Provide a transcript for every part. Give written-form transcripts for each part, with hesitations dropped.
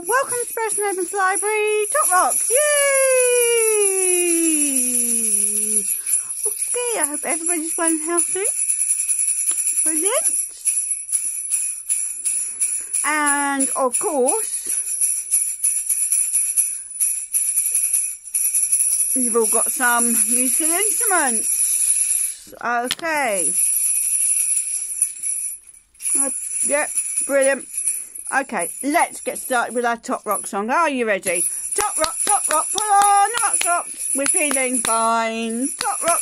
welcome to Person Edmunds Library, Tot Rock, yay! Okay, I hope everybody's well and healthy. Brilliant. And of course, you've all got some musical instruments. Okay. Yep, brilliant. Okay, let's get started with our Tot Rock song. Are you ready? Tot Rock, put on your rock socks. We're feeling fine. Tot Rock,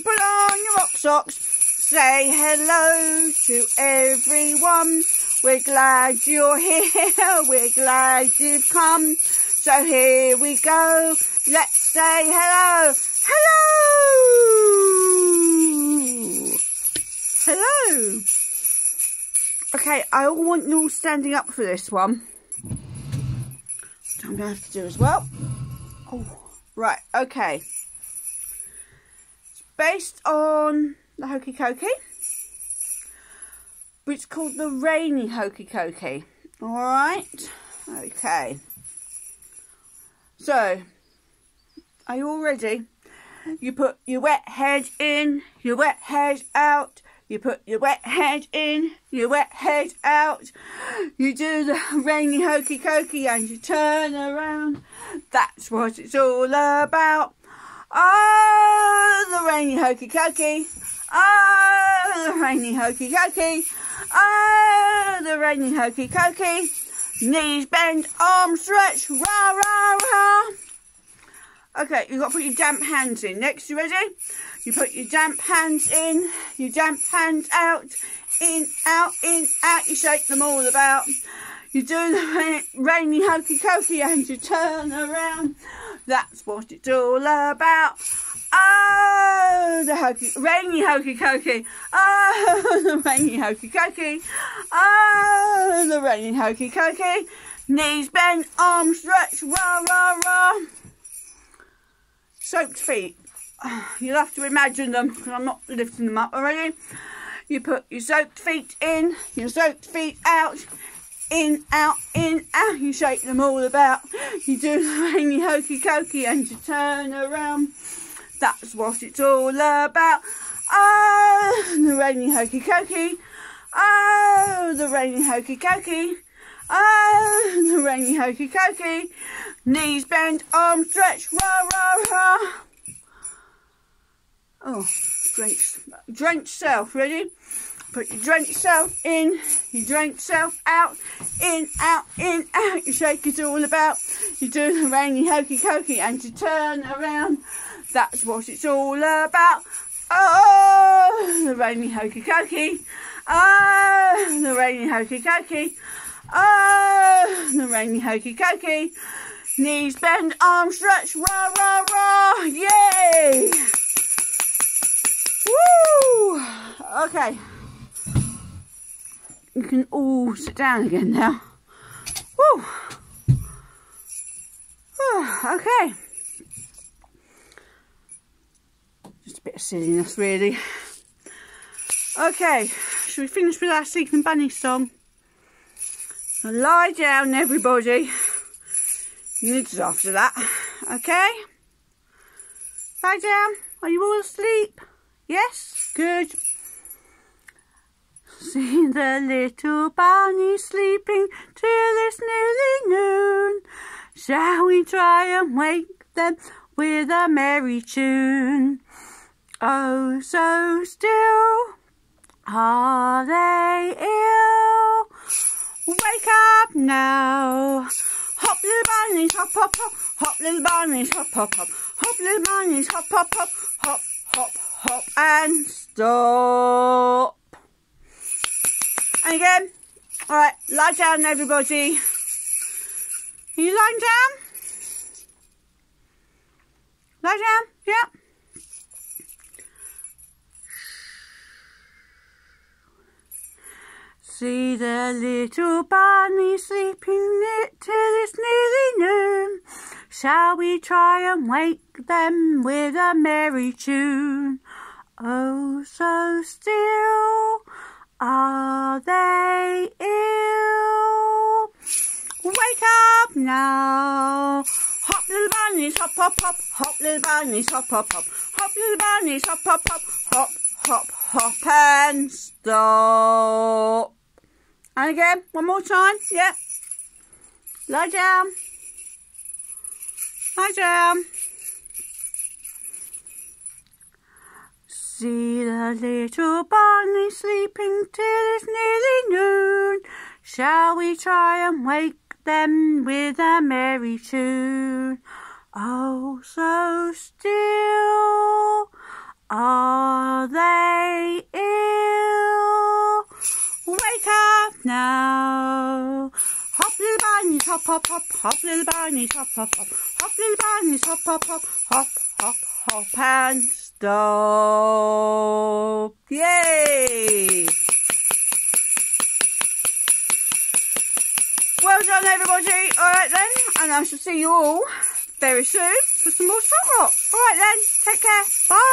put on your rock socks. Say hello to everyone. We're glad you're here. We're glad you've come. So here we go. Let's say hello. Hello. Hello. Okay, I want you all standing up for this one. I'm going to have to do as well. Oh, right, okay. It's based on the hokey cokey, but it's called the rainy hokey cokey. Alright, okay. So, are you all ready? You put your wet head in, your wet head out. You put your wet head in, your wet head out. You do the rainy hokey cokey and you turn around. That's what it's all about. Oh, the rainy hokey cokey. Oh, the rainy hokey cokey. Oh, the rainy hokey cokey. Knees bend, arms stretch, rah, rah, rah. Okay, you've got to put your damp hands in. Next, you ready? You put your damp hands in, your damp hands out, in, out, you shake them all about. You do the rainy hokey cokey and you turn around. That's what it's all about. Oh, the rainy hokey cokey. Oh, the rainy hokey cokey. Oh, the rainy hokey cokey. Knees bend, arms stretch, rah, rah, rah. Soaked feet. You'll have to imagine them because I'm not lifting them up already. You put your soaked feet in, your soaked feet out, in, out, you shake them all about. You do the rainy hokey cokey and you turn around. That's what it's all about. Oh, the rainy hokey cokey. Oh, the rainy hokey cokey. Oh, the rainy hokey cokey. Knees bend, arms stretch, rah, rah, rah. Oh, drenched self, ready? Put your drenched self in, your drenched self out, in, out, you shake it all about. You do the rainy hokey cokey and you turn around. That's what it's all about. Oh, the rainy hokey cokey. Oh, the rainy hokey cokey. Oh, the rainy hokey cokey. Knees bend, arms stretch, rah, rah, rah, yay! Woo! Okay. You can all sit down again now. Woo! Okay. Just a bit of silliness, really. Okay, shall we finish with our Sleeping Bunny song? Now lie down, everybody. Minutes after that. Okay? Lie down. Are you all asleep? Yes? Good. See the little bunny sleeping till it's nearly noon. Shall we try and wake them with a merry tune? Oh, so still are they ill? Wake up now. Hop little bunnies, hop, hop, hop. Hop little bunnies, hop, hop, hop. Hop little bunnies, hop, hop, hop. Hop, hop, hop, and stop. And again. Alright, lie down, everybody. Are you lying down? Lie down, yeah. See the little bunny sleeping till it's nearly noon. Shall we try and wake them with a merry tune? Oh, so still are they ill? Wake up! now. Hop little bunnies, hop hop hop, hop little bunnies, hop hop hop, hop little bunnies, hop hop hop, hop hop hop and stop. And again, one more time, yeah. Lie down. Lie down. See the little bunny sleeping till it's nearly noon. Shall we try and wake them with a merry tune? Oh, so still are they ill. Wake up now. Hop little bunnies, hop hop hop, hop little bunnies, hop hop hop, hop little bunnies, hop hop hop, hop hop hop and stop. Yay! Well done everybody. Alright then, and I shall see you all very soon for some more Tot Rock. Alright then, take care. Bye.